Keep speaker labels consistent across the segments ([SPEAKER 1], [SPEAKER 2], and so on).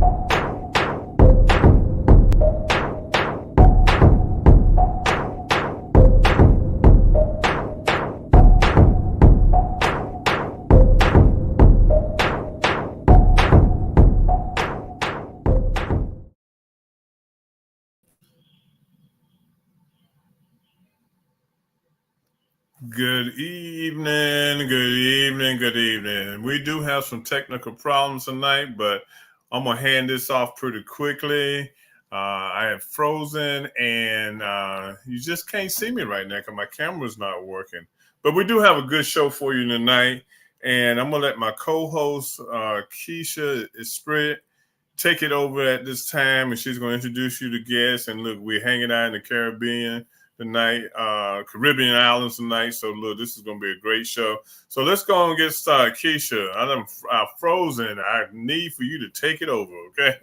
[SPEAKER 1] Good evening, good evening, good evening. We do have some technical problems tonight, but I'm going to hand this off pretty quickly. I have frozen and you just can't see me right now because my camera's not working. But we do have a good show for you tonight. And I'm going to let my co-host, Keisha Esprit, take it over at this time. And she's going to introduce you to guests. And look, we're hanging out in the Caribbean tonight, Caribbean islands tonight. So look, this is going to be a great show. So let's go and get started. Keisha, I'm frozen. I need for you to take it over, okay?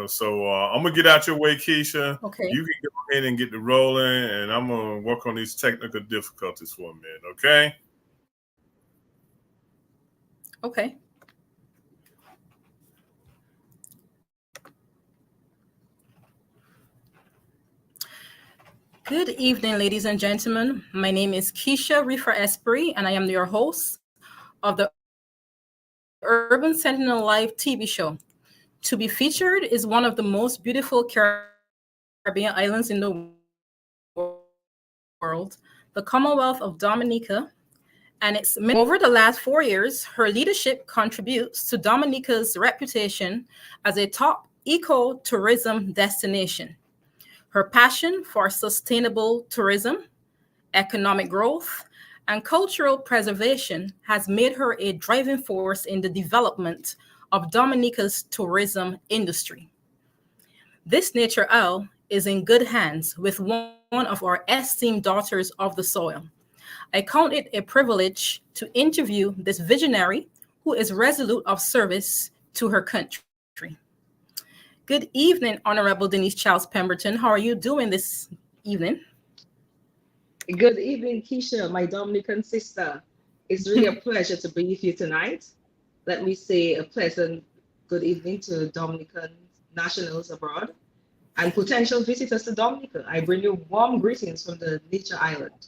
[SPEAKER 1] So I'm going to get out your way, Keisha.
[SPEAKER 2] Okay.
[SPEAKER 1] You can go ahead and get the rolling, and I'm going to work on these technical difficulties for a minute, okay?
[SPEAKER 2] Okay. Good evening, ladies and gentlemen. My name is Keisha Esprit, and I am your host of the Urban Sentinel Live TV show. To be featured is one of the most beautiful Caribbean islands in the world, the Commonwealth of Dominica. And over the last 4 years, her leadership contributes to Dominica's reputation as a top eco-tourism destination. Her passion for sustainable tourism, economic growth, and cultural preservation has made her a driving force in the development of Dominica's tourism industry. This nature owl is in good hands with one of our esteemed daughters of the soil. I count it a privilege to interview this visionary who is resolute of service to her country. Good evening, Honorable Denise Charles Pemberton. How are you doing this evening?
[SPEAKER 3] Good evening, Keisha, my Dominican sister. It's really a pleasure to be with you tonight. Let me say a pleasant good evening to Dominican nationals abroad and potential visitors to Dominica. I bring you warm greetings from the Nature Island.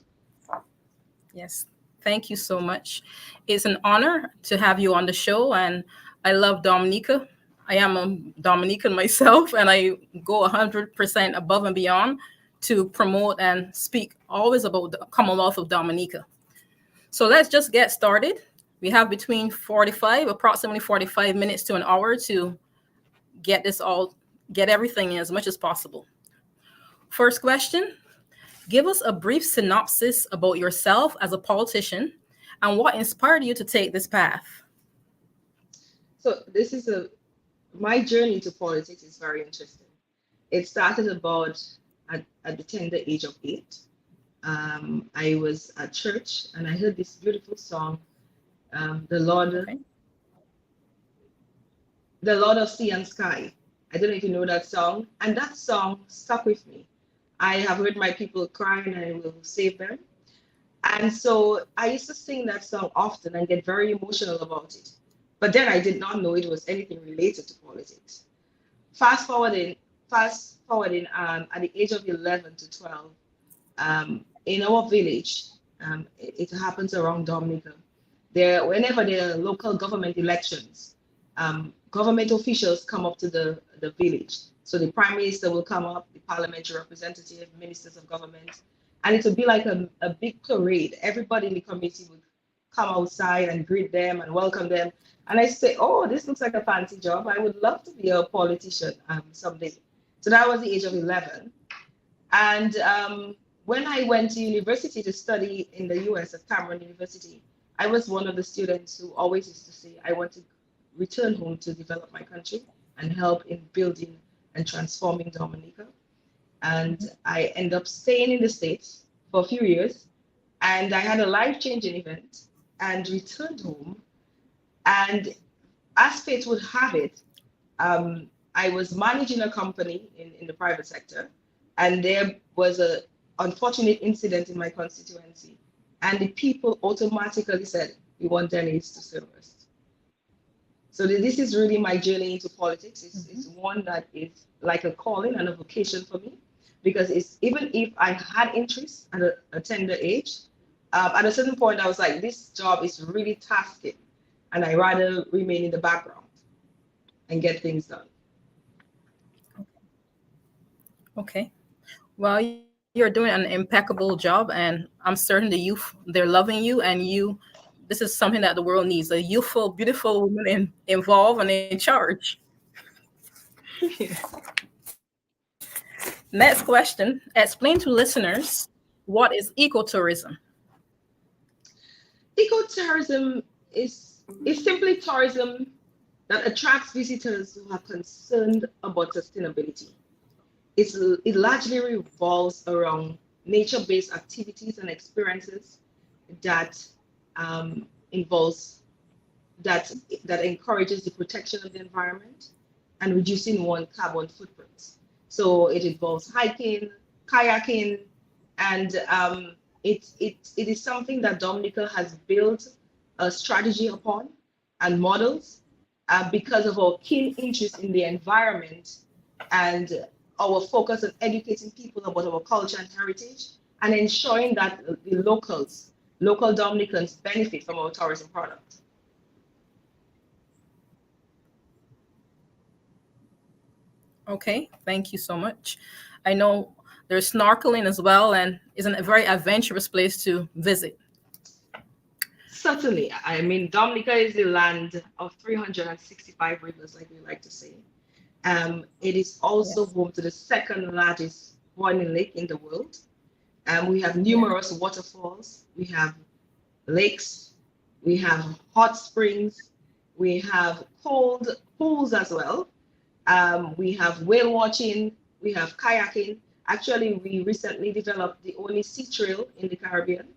[SPEAKER 2] Yes, thank you so much. It's an honor to have you on the show, and I love Dominica. I am a Dominican myself, and I go 100% above and beyond to promote and speak always about the Commonwealth of Dominica. So let's just get started. We have between approximately 45 minutes to an hour to get everything in as much as possible. First question, give us a brief synopsis about yourself as a politician and what inspired you to take this path.
[SPEAKER 3] So my journey to politics is very interesting. It started about at the tender age of 8. I was at church and I heard this beautiful song, the Lord of Sea and Sky. I don't know if you know that song. And that song stuck with me. I have heard my people cry and I will save them. And so I used to sing that song often and get very emotional about it. But then I did not know it was anything related to politics. Fast forwarding at the age of 11 to 12, in our village, it happens around Dominica. Whenever there are local government elections, government officials come up to the village. So the prime minister will come up, the parliamentary representative, ministers of government, and it would be like a big parade. Everybody in the community would come outside and greet them and welcome them. And I say, oh, this looks like a fancy job. I would love to be a politician someday. So that was the age of 11. And when I went to university to study in the US at Cameron University, I was one of the students who always used to say, I want to return home to develop my country and help in building and transforming Dominica. And I ended up staying in the States for a few years. And I had a life-changing event and returned home. And as fate would have it, I was managing a company in the private sector, and there was an unfortunate incident in my constituency. And the people automatically said, we want Denise to serve us. So this is really my journey into politics. It's one that is like a calling and a vocation for me, because it's, even if I had interest at a tender age, at a certain point I was like, this job is really tasking, and I rather remain in the background and get things done.
[SPEAKER 2] Okay. Well, you're doing an impeccable job, and I'm certain the youth, they're loving you, and this is something that the world needs, a youthful, beautiful woman involved and in charge. Next question. Explain to listeners, what is ecotourism?
[SPEAKER 3] Ecotourism is simply tourism that attracts visitors who are concerned about sustainability. It largely revolves around nature-based activities and experiences that involves that encourages the protection of the environment and reducing one carbon footprint. So it involves hiking, kayaking, and it is something that Dominica has built a strategy upon and models because of our keen interest in the environment and our focus on educating people about our culture and heritage, and ensuring that the local Dominicans benefit from our tourism product.
[SPEAKER 2] Okay, thank you so much. I know there's snorkeling as well, and isn't a very adventurous place to visit.
[SPEAKER 3] Certainly. I mean, Dominica is the land of 365 rivers, like we like to say. It is also
[SPEAKER 2] Yes.
[SPEAKER 3] home to the second largest boiling lake in the world. We have
[SPEAKER 2] Yeah.
[SPEAKER 3] numerous waterfalls, we have lakes, we have hot springs, we have cold pools as well. We have whale watching, we have kayaking. Actually, we recently developed the only sea trail in the Caribbean.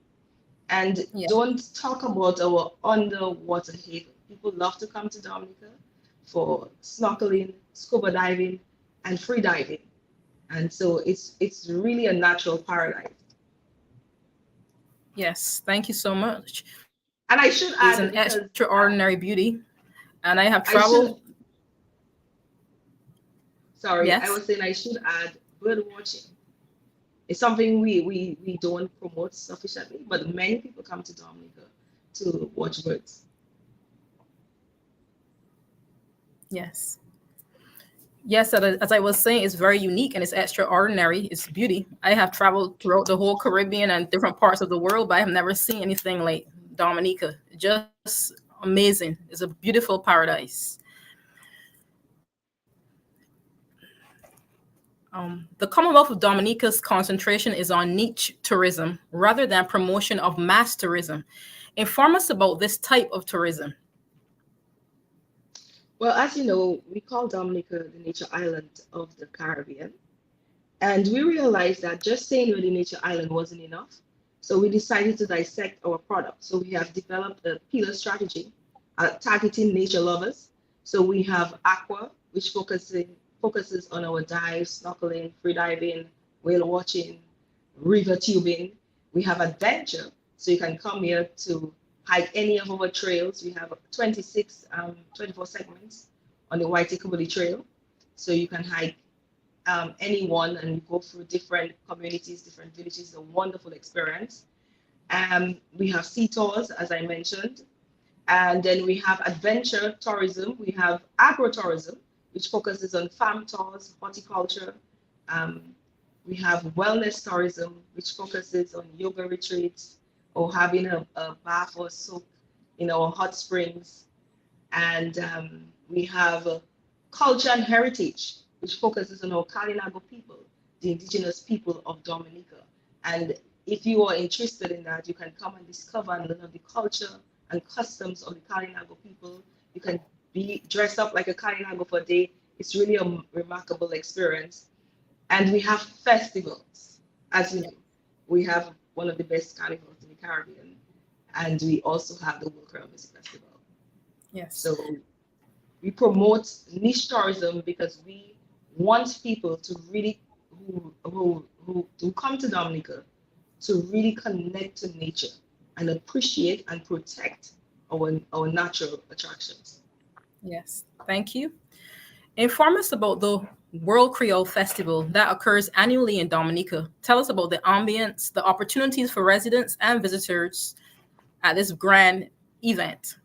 [SPEAKER 3] And
[SPEAKER 2] Yeah.
[SPEAKER 3] don't talk about our underwater haven. People love to come to Dominica for snorkeling, scuba diving, and free diving. And so it's really a natural paradise.
[SPEAKER 2] Yes. Thank you so much.
[SPEAKER 3] And I should
[SPEAKER 2] Is
[SPEAKER 3] add,
[SPEAKER 2] an
[SPEAKER 3] because
[SPEAKER 2] extraordinary beauty, and I have
[SPEAKER 3] I should,
[SPEAKER 2] traveled.
[SPEAKER 3] sorry, I
[SPEAKER 2] Yes.
[SPEAKER 3] was saying I should add bird watching. It's something we don't promote sufficiently, but many people come to Dominica to watch birds.
[SPEAKER 2] Yes. Yes, as I was saying, it's very unique and it's extraordinary. It's beauty. I have traveled throughout the whole Caribbean and different parts of the world, but I have never seen anything like Dominica. Just amazing. It's a beautiful paradise. The Commonwealth of Dominica's concentration is on niche tourism rather than promotion of mass tourism. Inform us about this type of tourism.
[SPEAKER 3] Well, as you know, we call Dominica the nature island of the Caribbean. And we realized that just saying we're the nature island wasn't enough. So we decided to dissect our product. So we have developed a pillar strategy targeting nature lovers. So we have aqua, which focuses on our dives, snorkeling, free diving, whale watching, river tubing. We have adventure, so you can come here to hike any of our trails. We have 24 segments on the White Trail. So you can hike any one and go through different communities, different villages, a wonderful experience. We have sea tours, as I mentioned, and then we have adventure tourism. We have agro-tourism, which focuses on farm tours, horticulture. We have wellness tourism, which focuses on yoga retreats or having a bath or soak in our hot springs. And we have culture and heritage, which focuses on our Kalinago people, the indigenous people of Dominica. And if you are interested in that, you can come and discover and learn of the culture and customs of the Kalinago people. You can be dressed up like a Kalinago for a day. It's really a remarkable experience. And we have festivals. As you know, we have one of the best carnivals in the Caribbean. And we also have the World Crown Music Festival.
[SPEAKER 2] Yes.
[SPEAKER 3] So we promote niche tourism because we want people to really who come to Dominica to really connect to nature and appreciate and protect our natural attractions.
[SPEAKER 2] Yes, thank you. Inform us about the World Creole Festival that occurs annually in Dominica. Tell us about the ambience, the opportunities for residents and visitors at this grand event.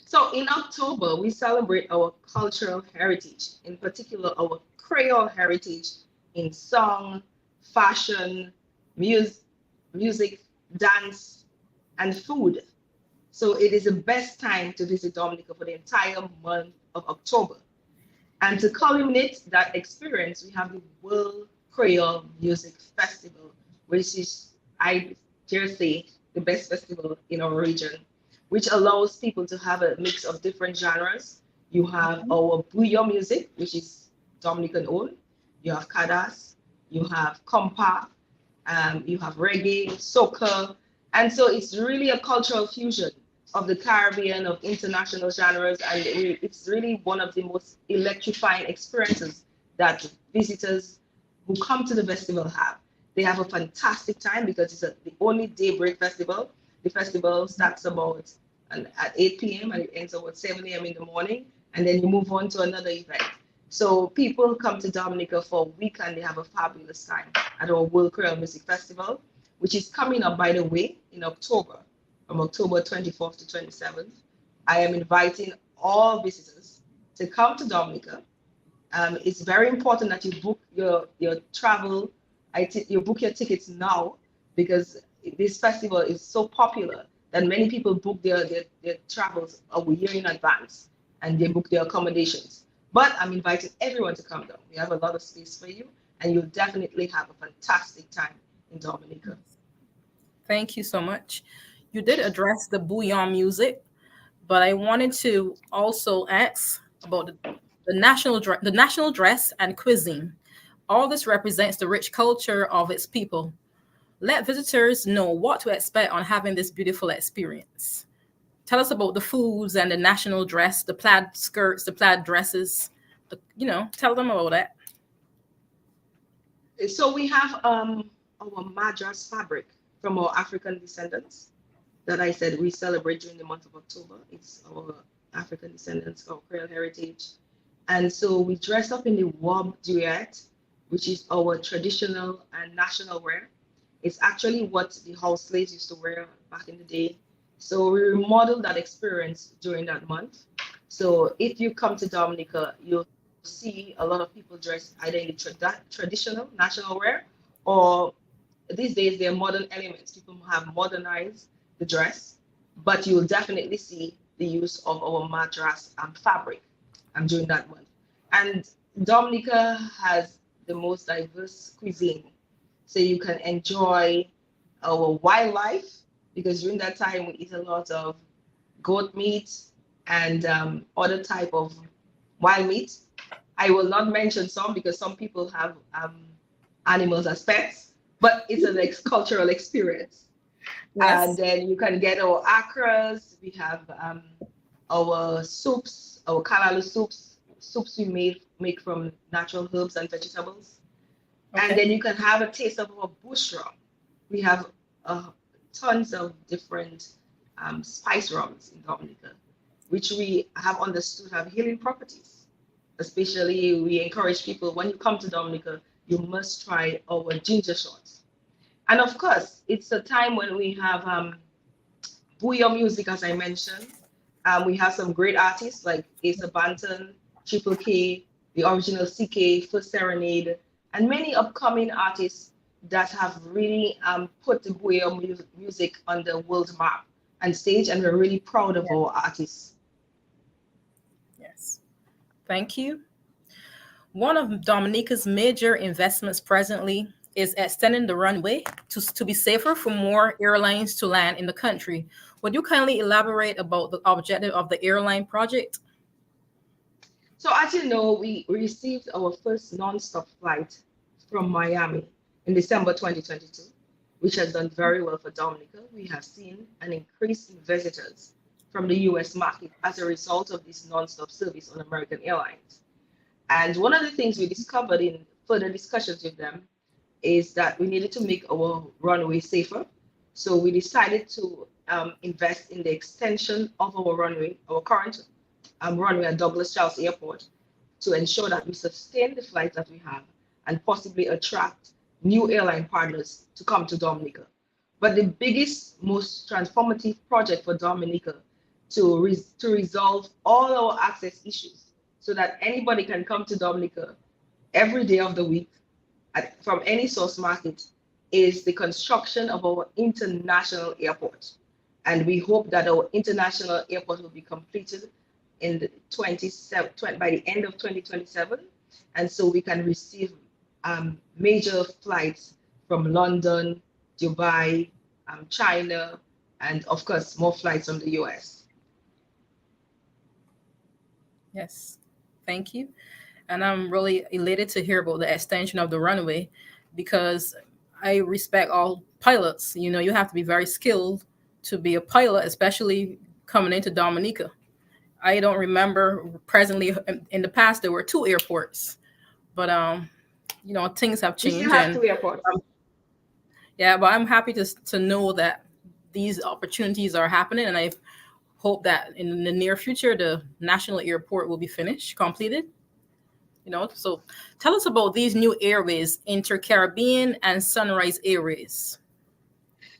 [SPEAKER 3] So in October, we celebrate our cultural heritage, in particular our Creole heritage in song, fashion, music, music, dance, and food. So it is the best time to visit Dominica for the entire month of October. And to culminate that experience, we have the World Creole Music Festival, which is, I dare say, the best festival in our region, which allows people to have a mix of different genres. You have our bouillon music, which is Dominican own. You have kadas, you have compa, you have reggae, soca, and so it's really a cultural fusion of the Caribbean, of international genres, and it's really one of the most electrifying experiences that visitors who come to the festival have. They have a fantastic time because it's the only daybreak festival. The festival starts about at 8 p.m. and it ends about 7 a.m. in the morning, and then you move on to another event. So people come to Dominica for a week and they have a fabulous time at our World Creole Music Festival, which is coming up, by the way, in October, from October 24th to 27th. I am inviting all visitors to come to Dominica. It's very important that you book your travel, you book your tickets now, because this festival is so popular that many people book their travels a year in advance and they book their accommodations. But I'm inviting everyone to come down. We have a lot of space for you, and you'll definitely have a fantastic time in Dominica.
[SPEAKER 2] Thank you so much. You did address the bouillon music, but I wanted to also ask about the national dress and cuisine. All this represents the rich culture of its people. Let visitors know what to expect on having this beautiful experience. Tell us about the foods and the national dress, the plaid skirts, the plaid dresses. Tell them about that.
[SPEAKER 3] So we have our Madras fabric from our African descendants that I said we celebrate during the month of October. It's our African descendants, our Creole heritage. And so we dress up in the Wob Duet, which is our traditional and national wear. It's actually what the house slaves used to wear back in the day. So we remodel that experience during that month. So if you come to Dominica, you'll see a lot of people dressed either in the traditional national wear, or these days they're modern elements. People have modernized the dress, but you will definitely see the use of our madras and fabric during that month. And Dominica has the most diverse cuisine. So you can enjoy our wildlife, because during that time we eat a lot of goat meat and other type of wild meat. I will not mention some because some people have animals as pets, but it's an cultural experience.
[SPEAKER 2] Yes.
[SPEAKER 3] And then you can get our akras. We have our soups, our kalalu soups we make from natural herbs and vegetables.
[SPEAKER 2] Okay.
[SPEAKER 3] And then you can have a taste of our bush rum. We have tons of different spice rums in Dominica, which we have understood have healing properties. Especially, we encourage people, when you come to Dominica, you must try our ginger shots. And of course, it's a time when we have bouillon music, as I mentioned. We have some great artists like Asa Banton, Triple K, the original CK, First Serenade, and many upcoming artists that have really put the bouillon music on the world map and stage, and we're really proud of our artists.
[SPEAKER 2] Yes. Thank you. One of Dominica's major investments presently is extending the runway to be safer for more airlines to land in the country. Would you kindly elaborate about the objective of the airline project?
[SPEAKER 3] So as you know, we received our first non-stop flight from Miami in December 2022, which has done very well for Dominica. We have seen an increase in visitors from the US market as a result of this non-stop service on American Airlines. And one of the things we discovered in further discussions with them is that we needed to make our runway safer. So we decided to invest in the extension of our runway, our current runway at Douglas Charles Airport to ensure that we sustain the flights that we have and possibly attract new airline partners to come to Dominica. But the biggest, most transformative project for Dominica to resolve all our access issues so that anybody can come to Dominica every day of the week from any source market is the construction of our international airport. And we hope that our international airport will be completed in the by the end of 2027. And so we can receive major flights from London, Dubai, China, and of course, more flights from the US.
[SPEAKER 2] Yes, thank you. And I'm really elated to hear about the extension of the runway because I respect all pilots. You know, you have to be very skilled to be a pilot, especially coming into Dominica. I don't remember presently in the past there were 2 airports, but you know, things have changed.
[SPEAKER 3] We still have 2 airports.
[SPEAKER 2] Yeah, but I'm happy to know that these opportunities are happening, and I hope that in the near future the national airport will be completed. You know, so tell us about these new airways, Inter-Caribbean and Sunrise Airways.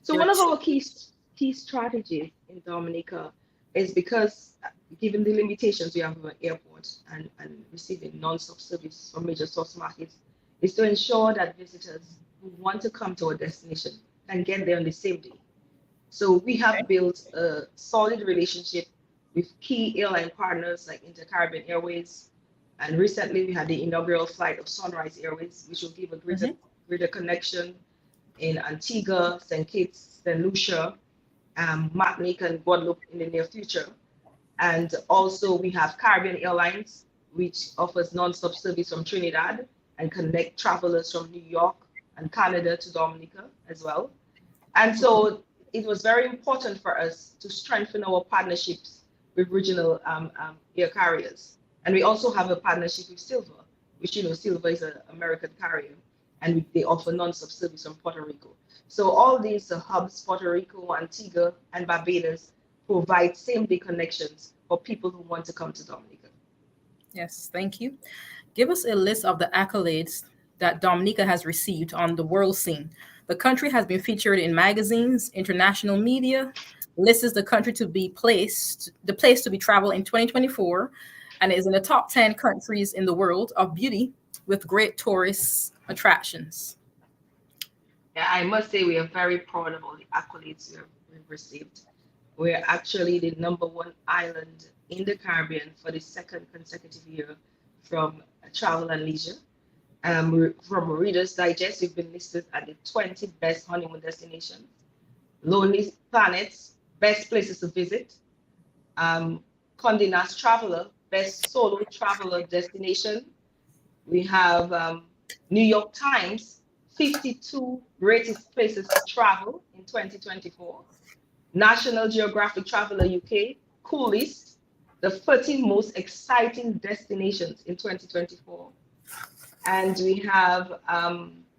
[SPEAKER 3] So one of our key strategies in Dominica is because given the limitations we have on airport and receiving non-stop service from major source markets, is to ensure that visitors who want to come to our destination can get there on the same day. So we have built a solid relationship with key airline partners like Inter-Caribbean Airways. And recently we had the inaugural flight of Sunrise Airways, which will give a greater connection in Antigua, St. Kitts, St. Lucia, Martinique, and Guadeloupe in the near future. And also we have Caribbean Airlines, which offers non-stop service from Trinidad and connect travelers from New York and Canada to Dominica as well. And so it was very important for us to strengthen our partnerships with regional air carriers. And we also have a partnership with Silver, which, you know, Silver is an American carrier, and they offer non-stop service from Puerto Rico. So all these hubs, Puerto Rico, Antigua, and Barbados, provide same-day connections for people who want to come to Dominica.
[SPEAKER 2] Yes, thank you. Give us a list of the accolades that Dominica has received on the world scene. The country has been featured in magazines, international media, lists the country to be the place to be traveled in 2024, and is in the top 10 countries in the world of beauty with great tourist attractions.
[SPEAKER 3] Yeah, I must say we are very proud of all the accolades we've received. We're actually the #1 island in the Caribbean for the 2nd consecutive year from Travel and Leisure. From Reader's Digest, we've been listed at the 20 best honeymoon destinations. Lonely Planets, best places to visit. Condé Nast Traveler, best solo traveler destination. We have New York Times, 52 greatest places to travel in 2024. National Geographic Traveler UK, Cool List, the 13 most exciting destinations in 2024. And we have,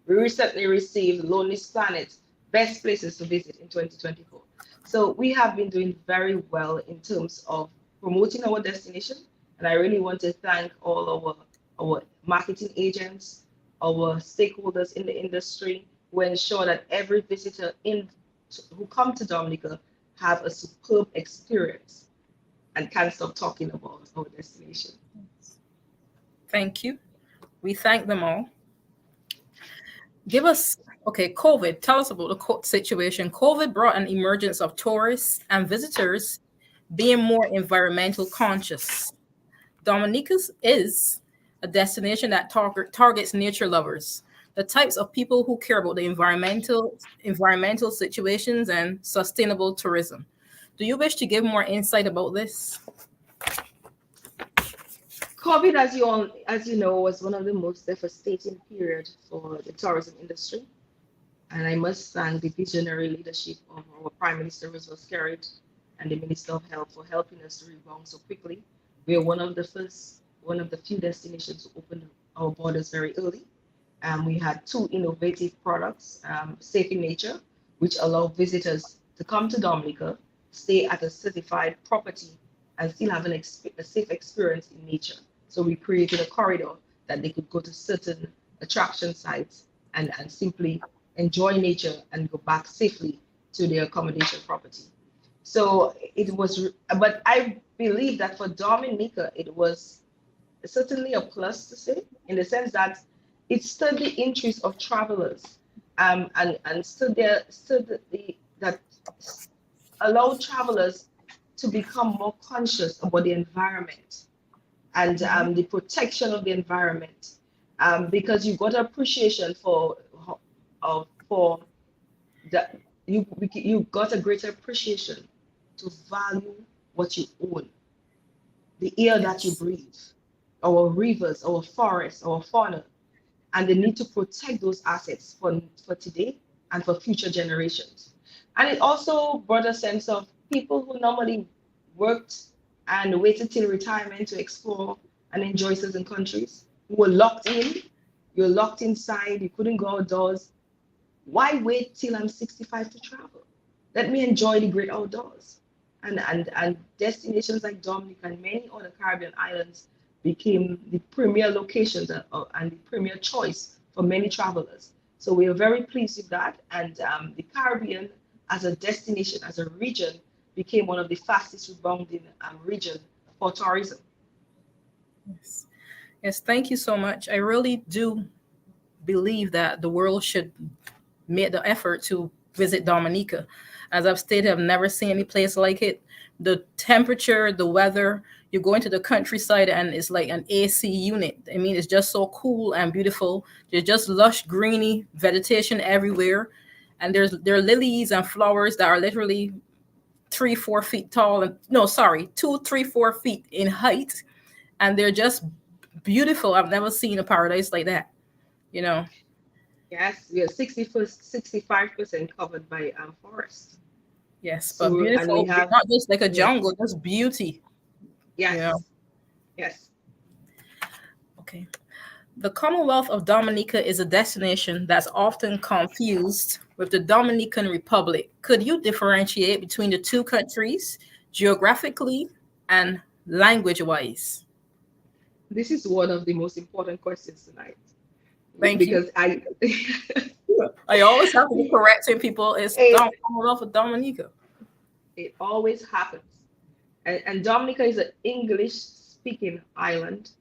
[SPEAKER 3] we recently received Loneliest Planet, best places to visit in 2024. So we have been doing very well in terms of promoting our destination. And I really want to thank all our marketing agents, our stakeholders in the industry who ensure that every visitor who come to Dominica have a superb experience and can't stop talking about our destination.
[SPEAKER 2] Thank you. We thank them all. Give us, COVID. Tell us about the situation. COVID brought an emergence of tourists and visitors being more environmental conscious. Dominica is a destination that targets nature lovers, the types of people who care about the environmental situations and sustainable tourism. Do you wish to give more insight about this?
[SPEAKER 3] COVID, as you know, was one of the most devastating periods for the tourism industry. And I must thank the visionary leadership of our Prime Minister, Reginald Kearney, and the Minister of Health for helping us to rebound so quickly. We are one of the few destinations to open our borders very early. We had 2 innovative products, Safe in Nature, which allow visitors to come to Dominica, stay at a certified property, and still have a safe experience in nature. So we created a corridor that they could go to certain attraction sites and simply enjoy nature and go back safely to their accommodation property. So it was, but I believe that for Dominica, it was certainly a plus to say, in the sense that it stood the interest of travelers, and that allowed travelers to become more conscious about the environment and the protection of the environment, because you got appreciation for the you got a greater appreciation to value what you own, the air that you breathe, our rivers, our forests, our fauna, and the need to protect those assets for today and for future generations. And it also brought a sense of people who normally worked and waited till retirement to explore and enjoy certain countries, who were locked in. You're locked inside, you couldn't go outdoors. Why wait till I'm 65 to travel? Let me enjoy the great outdoors. And destinations like Dominica and many other Caribbean islands became the premier locations and the premier choice for many travelers. So we are very pleased with that. And the Caribbean as a destination, as a region, became one of the fastest rebounding region for tourism.
[SPEAKER 2] Yes. Yes, thank you so much. I really do believe that the world should make the effort to visit Dominica. As I've stated, I've never seen any place like it. The temperature, the weather, you go into the countryside and it's like an AC unit. I mean, it's just so cool and beautiful. There's just lush, greeny vegetation everywhere. And there are lilies and flowers that are literally 3-4 feet tall. And no, sorry, 2, 3, 4 feet in height. And they're just beautiful. I've never seen a paradise like that, you know.
[SPEAKER 3] Yes, we are 65% covered by forest.
[SPEAKER 2] Yes, but so, beautiful. Have, not just like a jungle, just beauty.
[SPEAKER 3] Yes. You know? Yes.
[SPEAKER 2] Okay. The Commonwealth of Dominica is a destination that's often confused with the Dominican Republic. Could you differentiate between the two countries geographically and language-wise?
[SPEAKER 3] This is one of the most important questions tonight.
[SPEAKER 2] Thank you. I always have to be correcting people. It's Commonwealth of Dominica.
[SPEAKER 3] It always happens. And Dominica is an English-speaking island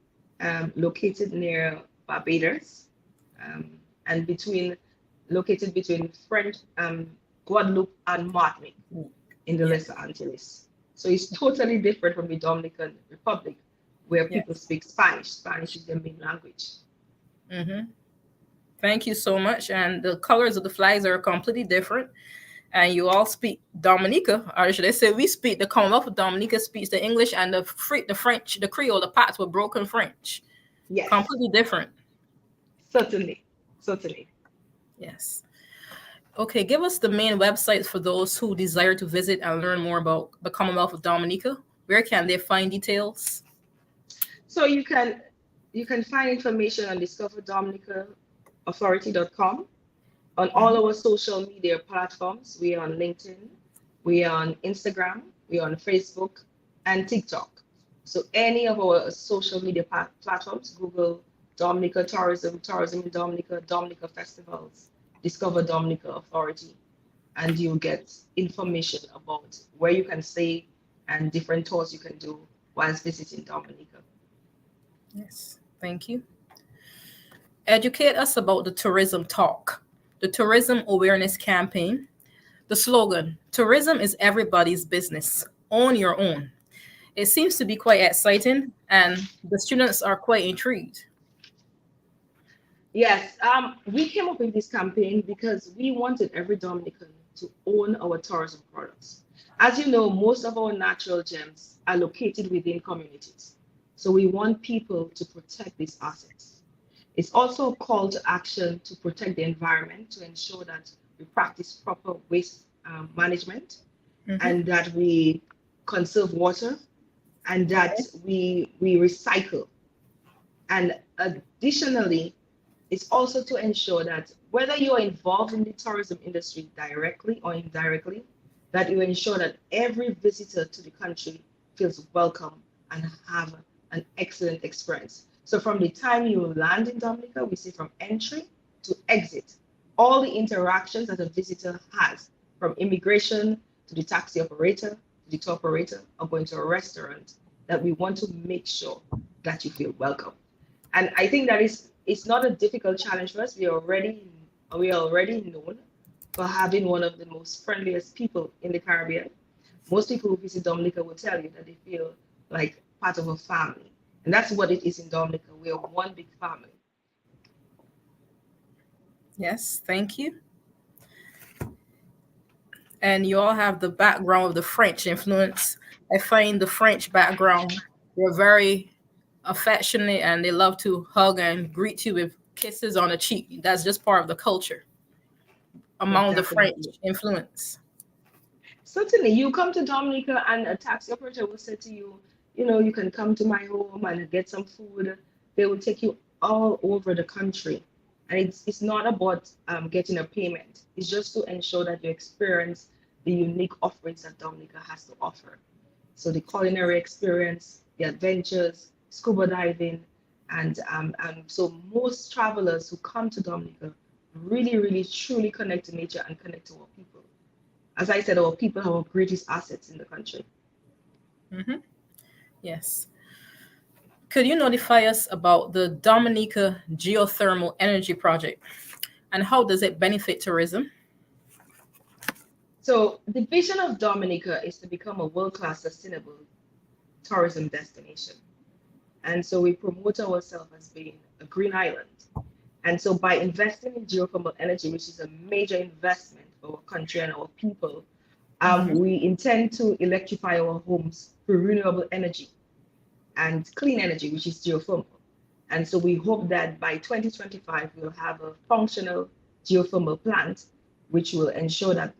[SPEAKER 3] located near Barbados, and located between French, Guadeloupe and Martinique in the Lesser Antilles. So it's totally different from the Dominican Republic, where people speak Spanish. Spanish is their main language.
[SPEAKER 2] Mm-hmm. Thank you so much. And the colors of the flags are completely different. And you all speak Dominica, or should I say we speak, the Commonwealth of Dominica speaks the English and the French, the Creole, the parts were broken French.
[SPEAKER 3] Yes.
[SPEAKER 2] Completely different.
[SPEAKER 3] Certainly.
[SPEAKER 2] Yes. Okay, give us the main websites for those who desire to visit and learn more about the Commonwealth of Dominica. Where can they find details?
[SPEAKER 3] So you can find information on discoverdominicaauthority.com. On all our social media platforms. We are on LinkedIn, we are on Instagram, we are on Facebook and TikTok. So any of our social media platforms, Google Dominica Tourism, Tourism in Dominica, Dominica Festivals, Discover Dominica Authority, and you'll get information about where you can stay and different tours you can do whilst visiting Dominica.
[SPEAKER 2] Yes, thank you. Educate us about the Tourism Talk, the Tourism Awareness Campaign. The slogan, tourism is everybody's business, own your own. It seems to be quite exciting and the students are quite intrigued.
[SPEAKER 3] Yes, we came up with this campaign because we wanted every Dominican to own our tourism products. As you know, most of our natural gems are located within communities. So we want people to protect these assets. It's also a call to action to protect the environment, to ensure that we practice proper waste management, and that we conserve water, and that we recycle. And additionally, it's also to ensure that whether you're involved in the tourism industry directly or indirectly, that you ensure that every visitor to the country feels welcome and have an excellent experience. So from the time you land in Dominica, we say from entry to exit, all the interactions that a visitor has, from immigration to the taxi operator, to the tour operator, or going to a restaurant, that we want to make sure that you feel welcome. And I think that it's not a difficult challenge for us. We are already known for having one of the most friendliest people in the Caribbean. Most people who visit Dominica will tell you that they feel like part of a family. And that's what it is in Dominica. We are one big family.
[SPEAKER 2] Yes, thank you. And you all have the background of the French influence. I find the French background, they're very affectionate and they love to hug and greet you with kisses on the cheek. That's just part of the culture among the French influence.
[SPEAKER 3] Certainly, you come to Dominica and a taxi operator will say to you, you can come to my home and get some food. They will take you all over the country. And it's not about getting a payment. It's just to ensure that you experience the unique offerings that Dominica has to offer. So the culinary experience, the adventures, scuba diving, and so most travelers who come to Dominica really, really, truly connect to nature and connect to our people. As I said, our people are our greatest assets in the country.
[SPEAKER 2] Mm-hmm. Yes. Could you notify us about the Dominica Geothermal Energy Project and how does it benefit tourism?
[SPEAKER 3] So the vision of Dominica is to become a world-class sustainable tourism destination. And so we promote ourselves as being a green island. And so by investing in geothermal energy, which is a major investment for our country and our people, we intend to electrify our homes through renewable energy and clean energy, which is geothermal. And so we hope that by 2025, we'll have a functional geothermal plant, which will ensure that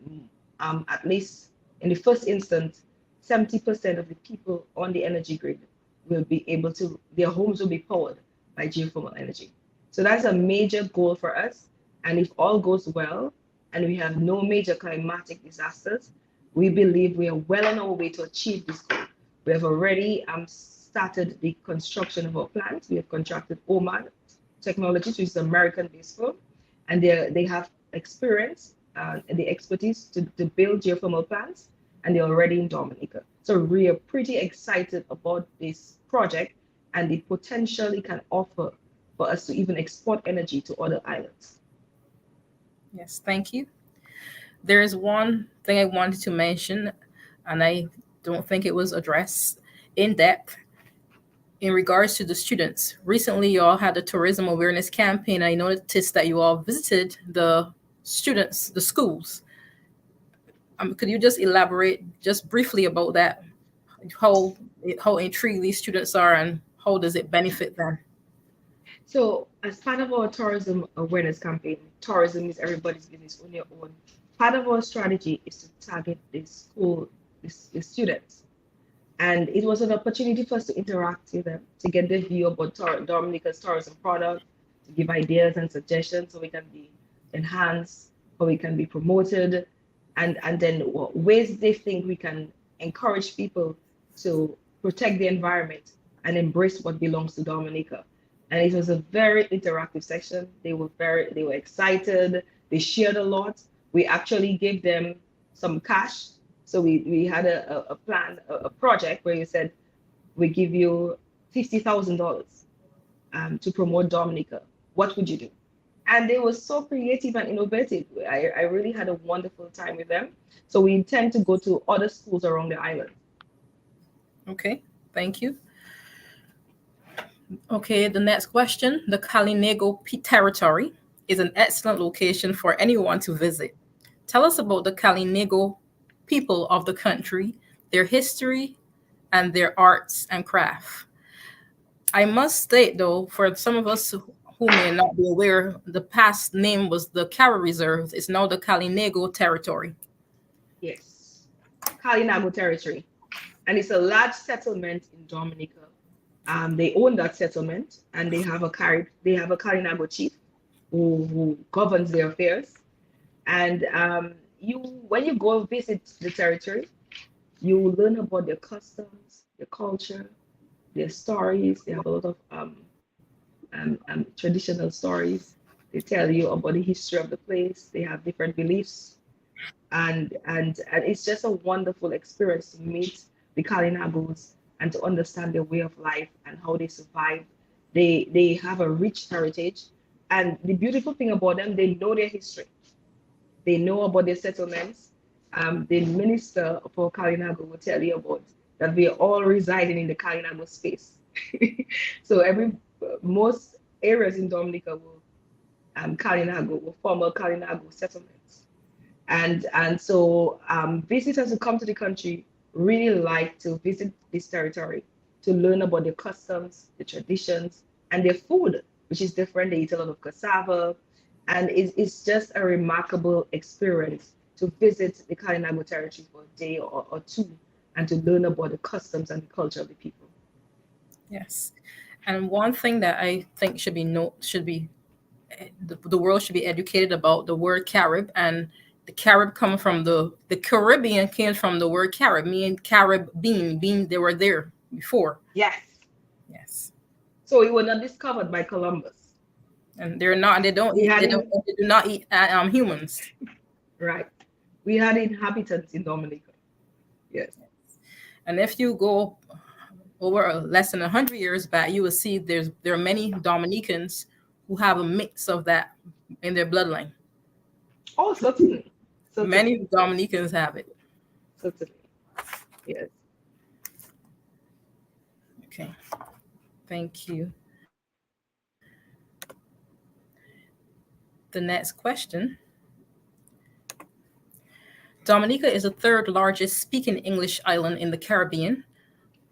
[SPEAKER 3] at least in the first instance, 70% of the people on the energy grid will be able to, their homes will be powered by geothermal energy. So that's a major goal for us. And if all goes well, and we have no major climatic disasters, we believe we are well on our way to achieve this goal. We have already started the construction of our plant. We have contracted Oman Technologies, which is an American-based firm, and they have experience and the expertise to build geothermal plants, and they're already in Dominica. So we are pretty excited about this project and the potential it can offer for us to even export energy to other islands.
[SPEAKER 2] Yes, thank you. There is one thing I wanted to mention, and I don't think it was addressed in depth in regards to the students. Recently, you all had a tourism awareness campaign. I noticed that you all visited the students, the schools. Could you just elaborate just briefly about that? How intrigued these students are and how does it benefit them?
[SPEAKER 3] So as part of our tourism awareness campaign, tourism is everybody's business on your own. Part of our strategy is to target the students. And it was an opportunity for us to interact with them, to get their view about Dominica's tourism product, to give ideas and suggestions so we can be enhanced, or we can be promoted, and then ways they think we can encourage people to protect the environment and embrace what belongs to Dominica. And it was a very interactive section. They were excited. They shared a lot. We actually gave them some cash. So we had a plan, a project where you said, we give you $50,000 to promote Dominica. What would you do? And they were so creative and innovative. I really had a wonderful time with them. So we intend to go to other schools around the island.
[SPEAKER 2] Okay, thank you. Okay, the next question. The Calinego territory is an excellent location for anyone to visit. Tell us about the Calinego people of the country, their history, and their arts and craft. I must state, though, for some of us who may not be aware, the past name was the Cara Reserve. It's now the Calinego territory.
[SPEAKER 3] Yes, Calinego territory. And it's a large settlement in Dominica. They own that settlement, and they have a Calinego chief who governs their affairs. And when you go visit the territory, you learn about their customs, their culture, their stories. They have a lot of traditional stories. They tell you about the history of the place. They have different beliefs, and it's just a wonderful experience to meet the Kalinagos and to understand their way of life and how they survive. They have a rich heritage, and the beautiful thing about them, they know their history. They know about their settlements. The minister for Kalinago will tell you about that we are all residing in the Kalinago space. So most areas in Dominica will Kalinago will form a Kalinago settlements. And so visitors who come to the country really like to visit this territory to learn about their customs, the traditions, and their food, which is different. They eat a lot of cassava, and it's just a remarkable experience to visit the Kalinago territory for a day or two and to learn about the customs and the culture of the people.
[SPEAKER 2] Yes. And one thing that I think the world should be educated about the word Carib, and the Carib come from the Caribbean came from the word Carib, meaning Carib being they were there before.
[SPEAKER 3] Yes.
[SPEAKER 2] Yes.
[SPEAKER 3] So it was not discovered by Columbus.
[SPEAKER 2] And they're not. They don't eat. They do not eat humans.
[SPEAKER 3] Right. We had inhabitants in Dominica. Yes.
[SPEAKER 2] And if you go over less than 100 years back, you will see there are many Dominicans who have a mix of that in their bloodline.
[SPEAKER 3] Oh, certainly.
[SPEAKER 2] Many Dominicans have it.
[SPEAKER 3] Certainly. Yes.
[SPEAKER 2] Okay. Thank you. The next question. Dominica is the third largest speaking English island in the Caribbean,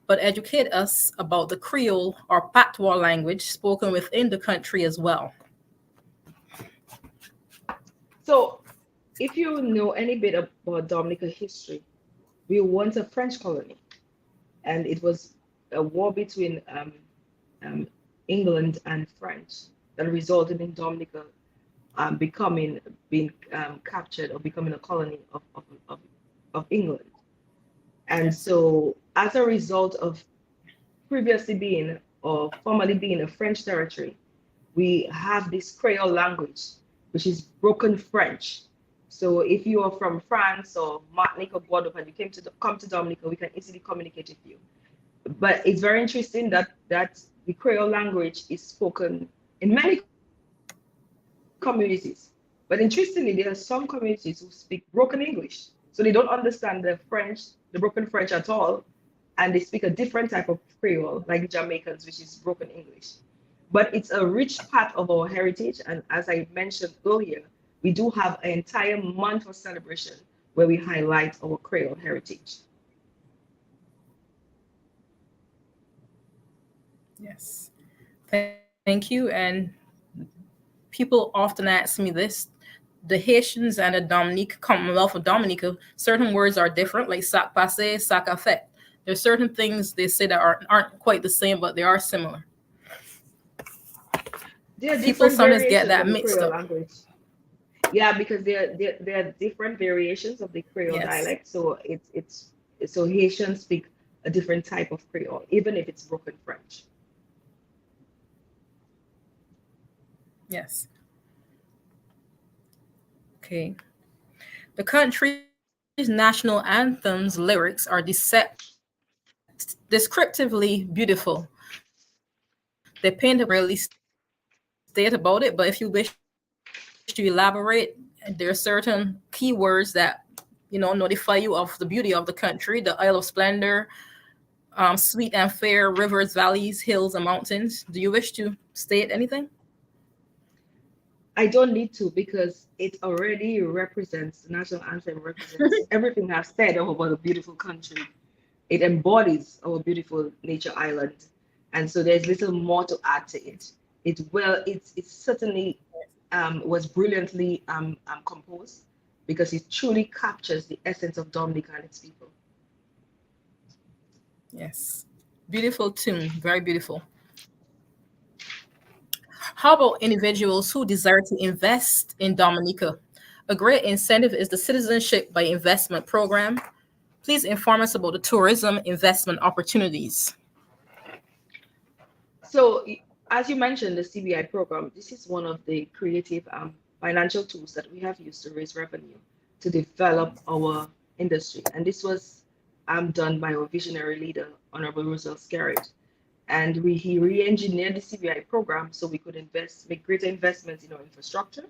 [SPEAKER 2] but educate us about the Creole or Patois language spoken within the country as well.
[SPEAKER 3] So, if you know any bit about Dominica history, we were once a French colony, and it was a war between England and French that resulted in Dominica being captured or becoming a colony of England. And so, as a result of previously being or formerly being a French territory, we have this Creole language, which is broken French. So if you are from France or Martinique or Guadeloupe and you come to Dominica, we can easily communicate with you. But it's very interesting that the Creole language is spoken in many communities. But interestingly, there are some communities who speak broken English. So they don't understand the broken French at all. And they speak a different type of Creole, like Jamaicans, which is broken English. But it's a rich part of our heritage. And as I mentioned earlier, we do have an entire month of celebration where we highlight our Creole heritage.
[SPEAKER 2] Yes. Thank you. And people often ask me this. The Haitians and the Commonwealth of Dominica, certain words are different, like sac passe, sac a fait. There's certain things they say that aren't quite the same, but they are similar. People sometimes get that mixed up.
[SPEAKER 3] Language. Yeah, because there are different variations of the Creole dialect. So so Haitians speak a different type of Creole, even if it's broken French.
[SPEAKER 2] Yes. Okay. The country's national anthem's lyrics are descriptively beautiful. They paint a really state about it, but if you wish to elaborate, there are certain keywords that notify you of the beauty of the country: the Isle of Splendor, sweet and fair rivers, valleys, hills, and mountains. Do you wish to state anything?
[SPEAKER 3] I don't need to, because it already represents, the national anthem represents everything I've said about a beautiful country. It embodies our beautiful nature island. And so there's little more to add to it. It certainly was brilliantly composed, because it truly captures the essence of Dominica and its people.
[SPEAKER 2] Yes. Beautiful tune, very beautiful. How about individuals who desire to invest in Dominica? A great incentive is the Citizenship by Investment program. please inform us about the tourism investment opportunities.
[SPEAKER 3] So, as you mentioned, the CBI program, this is one of the creative financial tools that we have used to raise revenue to develop our industry. And this was done by our visionary leader, Honorable Reginald Kearney. And he re-engineered the CBI program so we could make greater investments in our infrastructure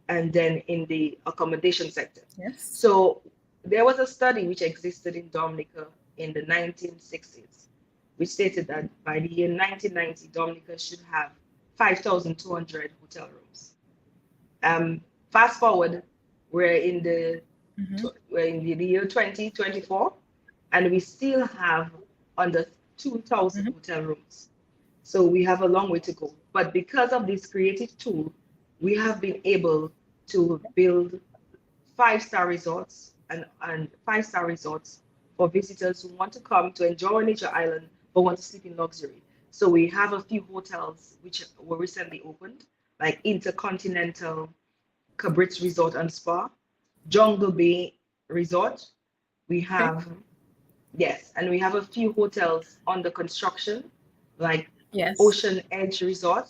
[SPEAKER 3] and then in the accommodation sector.
[SPEAKER 2] Yes.
[SPEAKER 3] So there was a study which existed in Dominica in the 1960s, which stated that by the year 1990, Dominica should have 5,200 hotel rooms. Fast forward, we're in the year 2024, and we still have under 2,000 hotel rooms. So we have a long way to go. But because of this creative tool, we have been able to build 5-star resorts and 5-star resorts for visitors who want to come to enjoy nature island but want to sleep in luxury. So we have a few hotels which were recently opened, like Intercontinental Cabritz Resort and Spa, Jungle Bay Resort. We have and we have a few hotels under construction, like Ocean Edge Resort.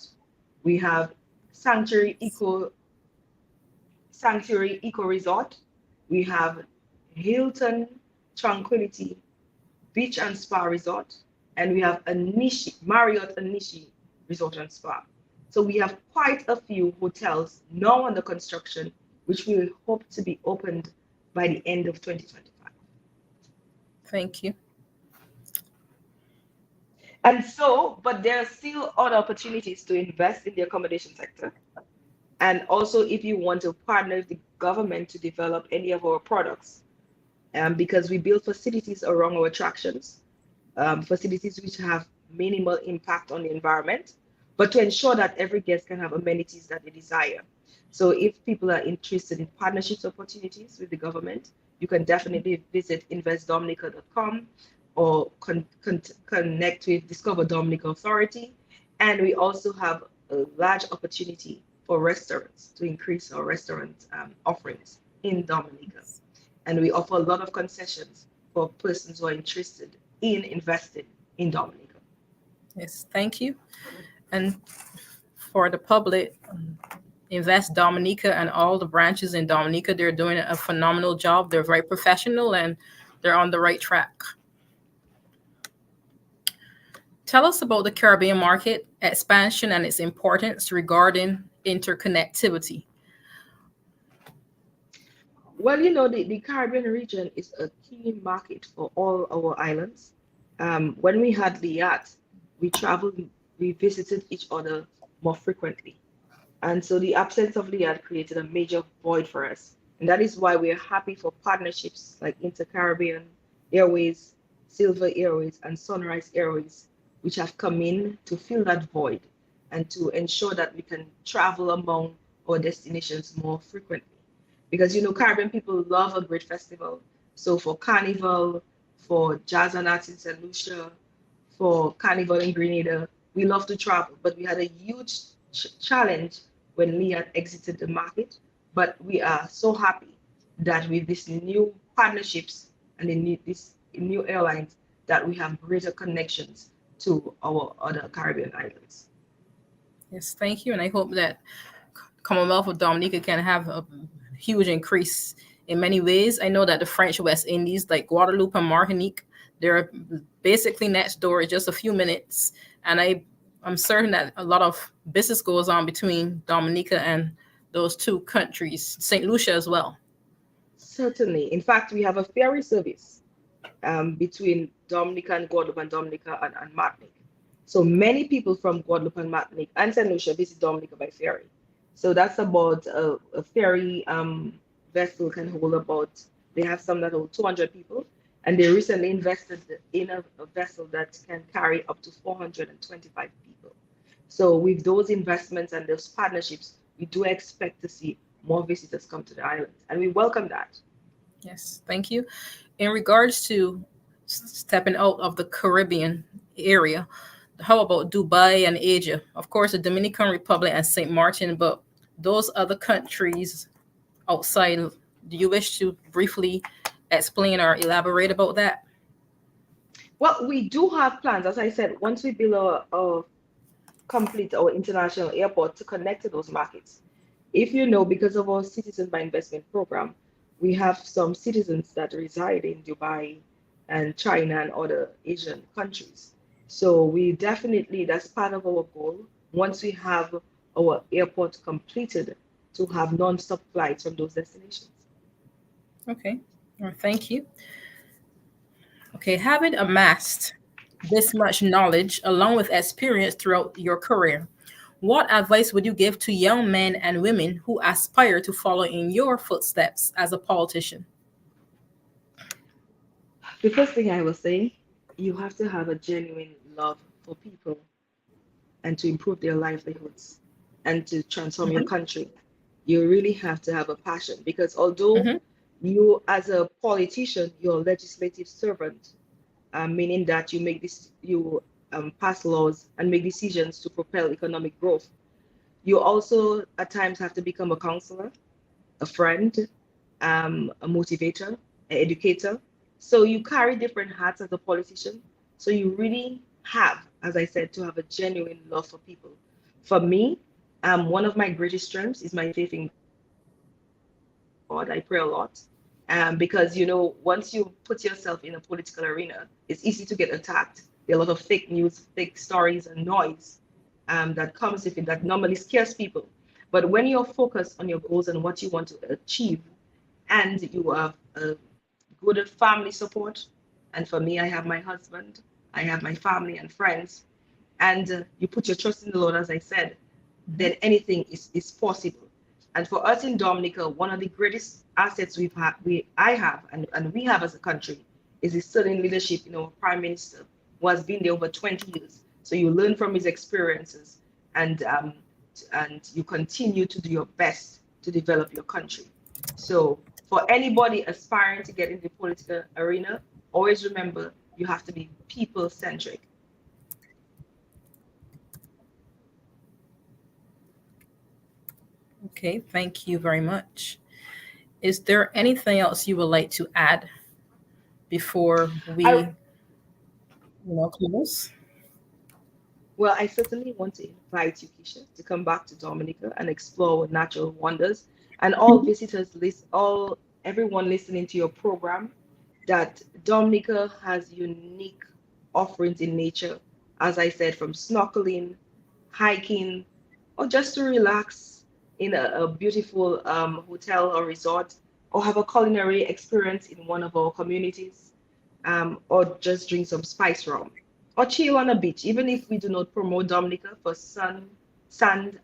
[SPEAKER 3] We have Sanctuary Eco Resort. We have Hilton Tranquility Beach and Spa Resort, and we have Marriott Anishi Resort and Spa. So we have quite a few hotels now under construction, which we hope to be opened by the end of 2025.
[SPEAKER 2] Thank you.
[SPEAKER 3] And so, but there are still other opportunities to invest in the accommodation sector. And also, if you want to partner with the government to develop any of our products, because we build facilities around our attractions, facilities which have minimal impact on the environment, but to ensure that every guest can have amenities that they desire. So if people are interested in partnerships opportunities with the government, you can definitely visit investdominica.com or connect with Discover Dominica Authority. And we also have a large opportunity for restaurants to increase our restaurant offerings in Dominica. And we offer a lot of concessions for persons who are interested in investing in Dominica.
[SPEAKER 2] Yes, thank you. And for the public, Invest Dominica and all the branches in Dominica, they're doing a phenomenal job. They're very professional and they're on the right track. Tell us about the Caribbean market expansion and its importance regarding interconnectivity.
[SPEAKER 3] Well, the Caribbean region is a key market for all our islands. When we had the yacht, we traveled, we visited each other more frequently. And so the absence of the yacht created a major void for us. And that is why we are happy for partnerships like Inter-Caribbean Airways, Silver Airways, and Sunrise Airways, which have come in to fill that void and to ensure that we can travel among our destinations more frequently. Because, Caribbean people love a great festival. So for Carnival, for Jazz and Arts in St. Lucia, for Carnival in Grenada, we love to travel. But we had a huge challenge when Leah exited the market. But we are so happy that with these new partnerships and these new airlines, that we have greater connections to our other Caribbean islands.
[SPEAKER 2] Yes, thank you. And I hope that Commonwealth of Dominica can have a huge increase in many ways. I know that the French West Indies, like Guadeloupe and Martinique, they're basically next door, just a few minutes. And I'm certain that a lot of business goes on between Dominica and those two countries, St. Lucia as well.
[SPEAKER 3] Certainly. In fact, we have a ferry service between Dominica and Guadeloupe and Dominica and Martinique. So many people from Guadeloupe and Martinique and St. Lucia visit Dominica by ferry. So that's about a ferry vessel can hold about, they have some that hold 200 people. And they recently invested in a vessel that can carry up to 425 people. So with those investments and those partnerships, we do expect to see more visitors come to the islands. And we welcome that.
[SPEAKER 2] Yes, thank you. In regards to stepping out of the Caribbean area, how about Dubai and Asia? Of course, the Dominican Republic and St. Martin, but those other countries outside, do you wish to briefly explain or elaborate about that?
[SPEAKER 3] Well, we do have plans. As I said, once we build a complete our international airport to connect to those markets. If you know, because of our Citizen by Investment program, we have some citizens that reside in Dubai and China and other Asian countries. So we definitely, that's part of our goal. Once we have our airport completed, to have non-stop flights from those destinations.
[SPEAKER 2] Okay. Well, thank you. Okay, having amassed this much knowledge along with experience throughout your career, what advice would you give to young men and women who aspire to follow in your footsteps as a politician?
[SPEAKER 3] The first thing I will say, you have to have a genuine love for people and to improve their livelihoods and to transform your
[SPEAKER 2] Mhm,
[SPEAKER 3] country. You really have to have a passion because although
[SPEAKER 2] mhm,
[SPEAKER 3] you, as a politician, you're a legislative servant, meaning that you make this, you pass laws and make decisions to propel economic growth. You also at times have to become a counselor, a friend, a motivator, an educator. So you carry different hats as a politician. So you really have, as I said, to have a genuine love for people. For me, one of my greatest strengths is my faith in God. I pray a lot. Because once you put yourself in a political arena, it's easy to get attacked. There are a lot of fake news, fake stories, and noise that comes with it that normally scares people. But when you're focused on your goals and what you want to achieve, and you have a good family support, and for me, I have my husband, I have my family and friends, and you put your trust in the Lord, as I said,
[SPEAKER 2] mhm.
[SPEAKER 3] then anything is possible. And for us in Dominica, one of the greatest assets I have and we have as a country is the certain leadership, Prime Minister, who has been there over 20 years. So you learn from his experiences and you continue to do your best to develop your country. So for anybody aspiring to get in the political arena, always remember you have to be people centric.
[SPEAKER 2] Okay, thank you very much. Is there anything else you would like to add before
[SPEAKER 3] I
[SPEAKER 2] we, close?
[SPEAKER 3] Well, I certainly want to invite you, Keisha, to come back to Dominica and explore our natural wonders. And all
[SPEAKER 2] Mhm.
[SPEAKER 3] visitors, everyone listening to your program, that Dominica has unique offerings in nature. As I said, from snorkeling, hiking, or just to relax in a beautiful hotel or resort, or have a culinary experience in one of our communities, or just drink some spice rum or chill on a beach. Even if we do not promote Dominica for sand,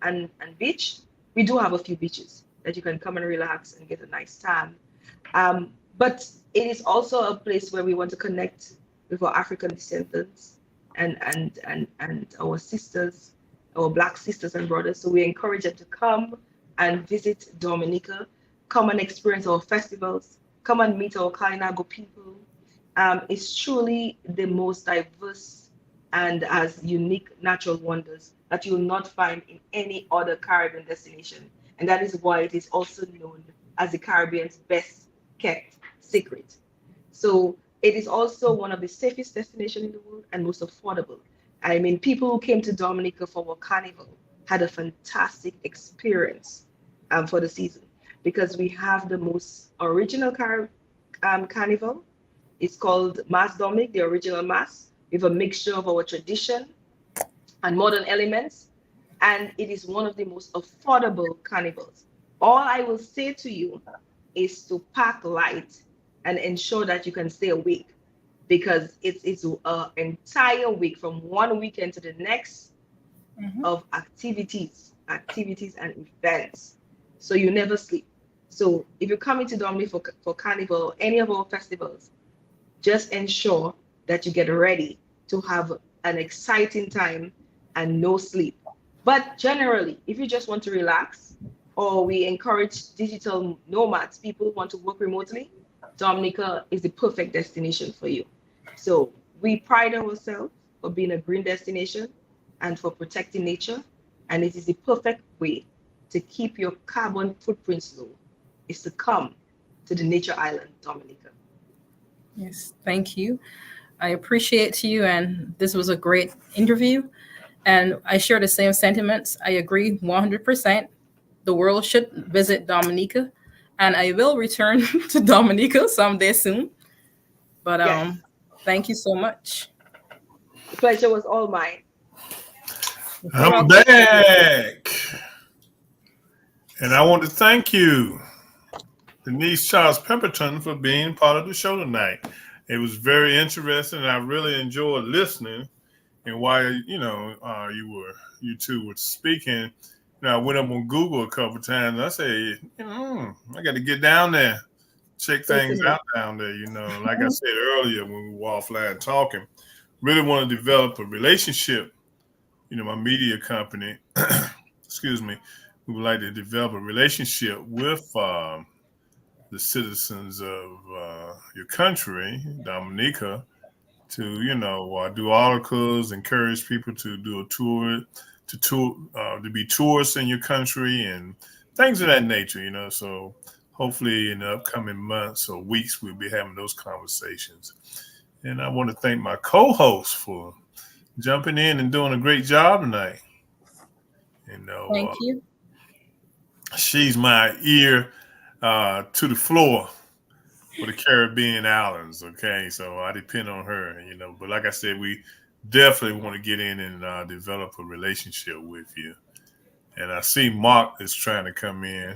[SPEAKER 3] and beach, we do have a few beaches that you can come and relax and get a nice tan. But it is also a place where we want to connect with our African descendants and our sisters, our Black sisters and brothers. So we encourage them to come and visit Dominica, come and experience our festivals, come and meet our Kalinago people. It's truly the most diverse and as unique natural wonders that you will not find in any other Caribbean destination. And that is why it is also known as the Caribbean's best kept secret. So it is also one of the safest destinations in the world and most affordable. I mean, people who came to Dominica for our carnival had a fantastic experience for the season because we have the most original carnival. It's called Mass Dominic, the original Mass, with a mixture of our tradition and modern elements. And it is one of the most affordable carnivals. All I will say to you is to pack light and ensure that you can stay awake because it's an entire week from one weekend to the next
[SPEAKER 2] Mhm.
[SPEAKER 3] of activities and events. So you never sleep. So if you're coming to Dominic for Carnival or any of our festivals, just ensure that you get ready to have an exciting time and no sleep. But generally, if you just want to relax, or we encourage digital nomads, people who want to work remotely, Dominica is the perfect destination for you. So we pride ourselves for being a green destination and for protecting nature, and it is the perfect way to keep your carbon footprints low is to come to the nature island, Dominica.
[SPEAKER 2] Yes, thank you. I appreciate you, and this was a great interview. And I share the same sentiments. I agree 100%. The world should visit Dominica, and I will return to Dominica someday soon. But
[SPEAKER 3] Yes,
[SPEAKER 2] thank you so much.
[SPEAKER 3] the pleasure was all mine.
[SPEAKER 2] You're
[SPEAKER 1] I'm
[SPEAKER 2] welcome.
[SPEAKER 1] back. And I want to thank you, Denise Charles Pemberton, for being part of the show tonight. It was very interesting, and I really enjoyed listening. And while you two were speaking, I went up on Google a couple of times. I say, I got to get down there, check things
[SPEAKER 3] Certainly.
[SPEAKER 1] out down there. Like I said earlier when we were offline talking, really want to develop a relationship. My media company, excuse me, we would like to develop a relationship with the citizens of your country, Dominica, to do articles, encourage people to do a tour, to be tourists in your country and things of that nature. So hopefully in the upcoming months or weeks we'll be having those conversations. And I want to thank my co-host for jumping in and doing a great job tonight. You know,
[SPEAKER 2] Thank you.
[SPEAKER 1] she's my ear to the floor for the Caribbean islands. Okay, so I depend on her. But like I said, we definitely want to get in and develop a relationship with you. And I see Mark is trying to come in.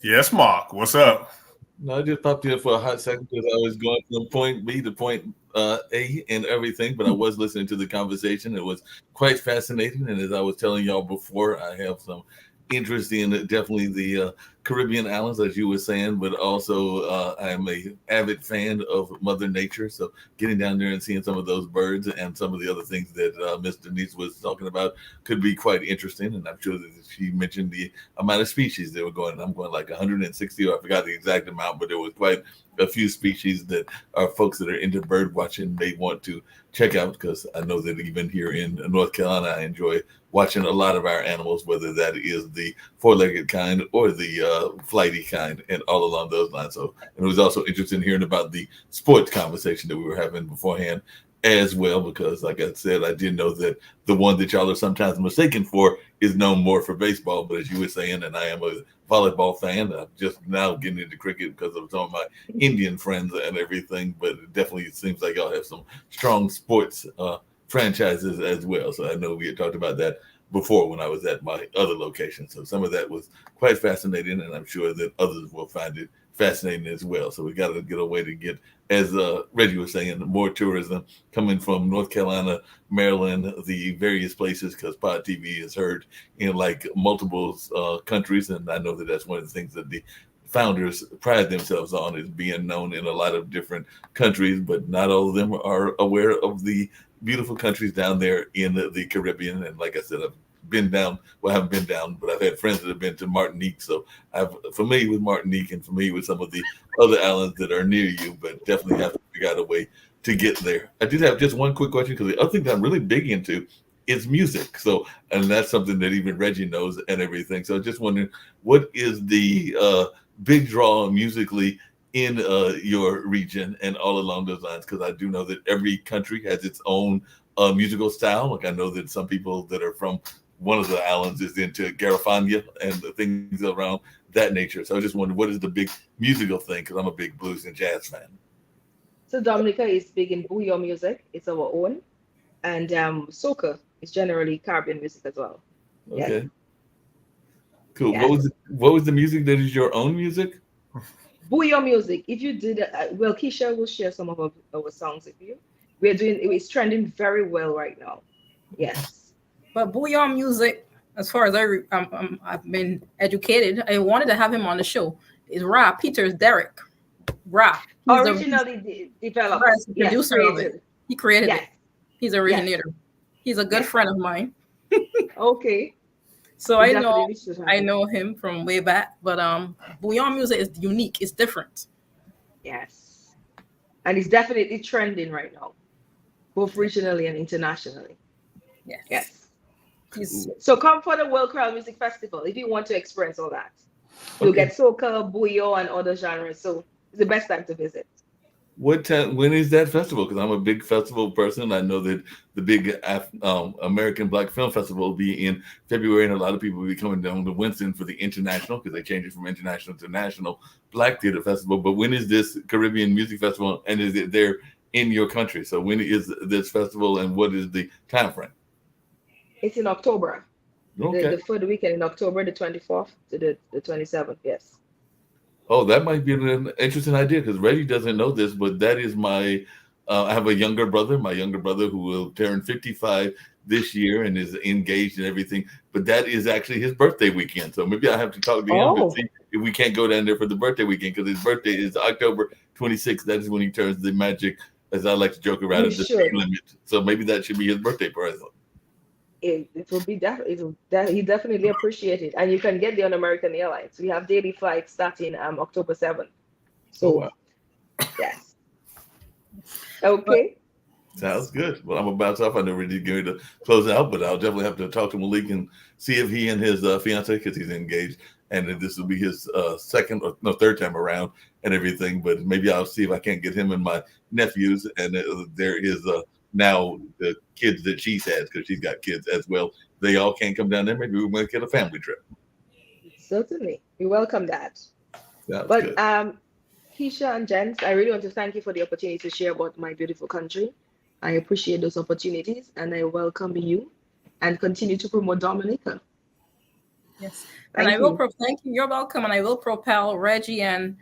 [SPEAKER 1] Yes, Mark, what's up?
[SPEAKER 4] No, I just popped in for a hot second because I was going from point B to point A and everything, but I was listening to the conversation. It was quite fascinating. And as I was telling y'all before, I have some interest in definitely the Caribbean islands, as you were saying, but also I am a avid fan of Mother Nature. So getting down there and seeing some of those birds and some of the other things that Miss Denise was talking about could be quite interesting. And I'm sure that she mentioned the amount of species that were going. I'm going like 160, or I forgot the exact amount, but there was quite a few species that are folks that are into bird watching may want to check out, because I know that even here in North Carolina, I enjoy watching a lot of our animals, whether that is the four-legged kind or the flighty kind, and all along those lines. So, and it was also interesting hearing about the sports conversation that we were having beforehand as well, because like I said, I did know that the one that y'all are sometimes mistaken for is known more for baseball, but as you were saying, and I am a volleyball fan, I'm just now getting into cricket because of some of my Indian friends and everything, but it definitely seems like y'all have some strong sports franchises as well. So I know we had talked about that before when I was at my other location. So some of that was quite fascinating, and I'm sure that others will find it fascinating as well. So we got to get a way to get, as Reggie was saying, more tourism coming from North Carolina, Maryland, the various places, because Pod TV is heard in like multiple countries. And I know that that's one of the things that the founders pride themselves on, is being known in a lot of different countries, but not all of them are aware of the beautiful countries down there in the Caribbean. And like I said, I've been down, well, I haven't been down, but I've had friends that have been to Martinique. So I'm familiar with Martinique and familiar with some of the other islands that are near you, but definitely have to figure out a way to get there. I did have just one quick question, because the other thing that I'm really big into is music. So, and that's something that even Reggie knows and everything. So just wondering, what is the big draw musically in your region and all along those lines? Because I do know that every country has its own musical style. Like I know that some people that are from one of the islands is into Garifania and the things around that nature. So I just wondered, what is the big musical thing? Because I'm a big blues and jazz fan.
[SPEAKER 3] So Dominica is big in bouyon music. It's our own. And soca is generally Caribbean music as well. Yes.
[SPEAKER 4] Okay, cool.
[SPEAKER 3] Yes.
[SPEAKER 4] What was the music that is your own music?
[SPEAKER 3] Bouyon music. If you did, well, Keisha will share some of our songs with you. We're doing, it's trending very well right now. Yes.
[SPEAKER 2] But bouillon music, as far as I've been educated, I wanted to have him on the show. Is Ra Peters Derek. Ra. He's
[SPEAKER 3] Originally developed.
[SPEAKER 2] the
[SPEAKER 3] Yes,
[SPEAKER 2] producer of it.
[SPEAKER 3] created.
[SPEAKER 2] He created
[SPEAKER 3] Yes.
[SPEAKER 2] it. He's the originator. He's a good
[SPEAKER 3] Yes.
[SPEAKER 2] friend of mine.
[SPEAKER 3] Okay.
[SPEAKER 2] So
[SPEAKER 3] We
[SPEAKER 2] I
[SPEAKER 3] definitely should have him.
[SPEAKER 2] know him from way back. But bouillon music is unique. It's different.
[SPEAKER 3] Yes. And it's definitely trending right now, both regionally and internationally.
[SPEAKER 2] Yes.
[SPEAKER 3] Yes.
[SPEAKER 2] He's
[SPEAKER 3] So come for the World Crowd Music Festival if you want to experience all that. You'll
[SPEAKER 4] Okay.
[SPEAKER 3] get soca, bouyon, and other genres. So It's the best time to visit.
[SPEAKER 4] What time? When is that festival? Because I'm a big festival person. I know that the big American Black Film Festival will be in February, and a lot of people will be coming down to Winston for the international, because they changed it from international to national Black Theater Festival. But when is this Caribbean Music Festival, and is it there in your country? So when is this festival, and what is the time frame?
[SPEAKER 3] It's in October.
[SPEAKER 4] Okay.
[SPEAKER 3] The third weekend in October, the 24th to the 27th. Yes.
[SPEAKER 4] Oh, that might be an interesting idea, because Reggie doesn't know this, but that is my. I have a younger brother. My younger brother, who will turn 55 this year and is engaged and everything. But that is actually his birthday weekend. So maybe I have to talk to him to see if we can't go down there for the birthday weekend, because his birthday is October 26th. That is when he turns the magic, as I like to joke around, the speed limit. So maybe that should be his birthday present.
[SPEAKER 3] It will be he definitely appreciate it, and you can get there on American Airlines. We have daily flights starting October 7th. So,
[SPEAKER 4] wow.
[SPEAKER 3] Yes. Okay.
[SPEAKER 4] Sounds good. Well, I'm about to off. I know we're going to close out, but I'll definitely have to talk to Malik and see if he and his fiance, because he's engaged, and this will be his third time around and everything. But maybe I'll see if I can't get him and my nephews, and there is now the kids that she has, because she's got kids as well. They all can't come down there. Maybe we might get a family trip.
[SPEAKER 3] Certainly, we welcome that.
[SPEAKER 4] Sounds
[SPEAKER 3] but
[SPEAKER 4] good.
[SPEAKER 3] Keisha and Jens, I really want to thank you for the opportunity to share about my beautiful country. I appreciate those opportunities, and I welcome you, and continue to promote Dominica.
[SPEAKER 2] Yes, and I will thank you. You're welcome, and I will propel Reggie and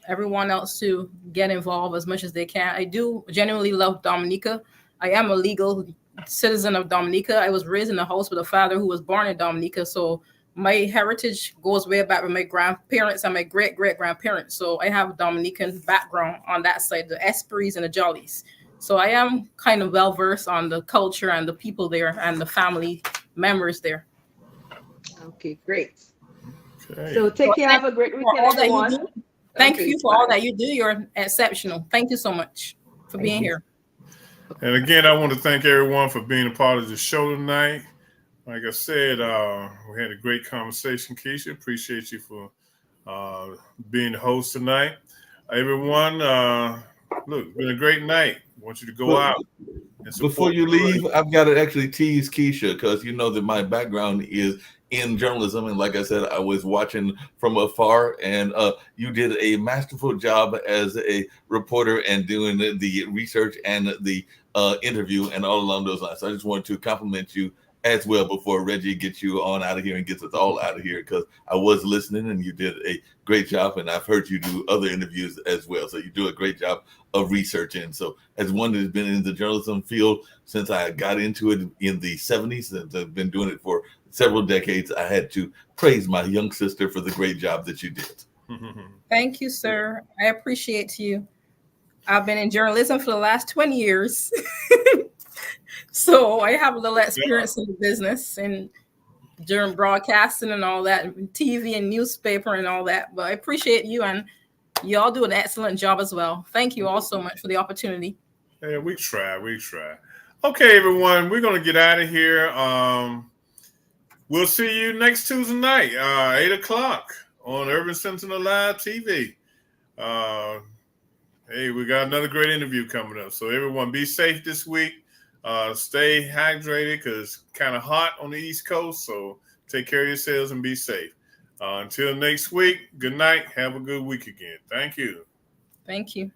[SPEAKER 2] everyone else to get involved as much as they can. I do genuinely love Dominica. I am a legal citizen of Dominica. I was raised in a house with a father who was born in Dominica, so my heritage goes way back with my grandparents and my great-great-grandparents. So I have a Dominican background on that side, the Esprits and the Jollies. So I am kind of well-versed on the culture and the people there and the family members there.
[SPEAKER 3] Okay, great. Okay. So take care. Have a great weekend, everyone.
[SPEAKER 2] Thank you for all that you do. You're exceptional. Thank you so much for being here.
[SPEAKER 1] And again, I want to thank everyone for being a part of the show tonight. Like I said, we had a great conversation, Keisha. Appreciate you for being the host tonight. Everyone, look, it's been a great night. I want you to go out.
[SPEAKER 4] Before you leave, I've got to actually tease Keisha, because you know that my background is in journalism, and like I said, I was watching from afar, and you did a masterful job as a reporter and doing the research and the interview and all along those lines. So I just wanted to compliment you as well before Reggie gets you on out of here and gets us all out of here, because I was listening and you did a great job, and I've heard you do other interviews as well. So you do a great job of researching. So as one that's been in the journalism field since I got into it in the 70s, and I've been doing it for several decades, I had to praise my young sister for the great job that you did.
[SPEAKER 2] Thank you, sir. I appreciate you. I've been in journalism for the last 20 years. So I have a little experience in the business and during broadcasting and all that, and TV and newspaper and all that. But I appreciate you, and you all do an excellent job as well. Thank you all so much for the opportunity.
[SPEAKER 1] Yeah, we try. Okay, everyone, we're going to get out of here. We'll see you next Tuesday night, 8 o'clock on Urban Sentinel Live TV. Hey, we got another great interview coming up. So everyone, be safe this week. Stay hydrated, because it's kind of hot on the East Coast. So take care of yourselves and be safe. Until next week, good night. Have a good week again. Thank you.
[SPEAKER 2] Thank you.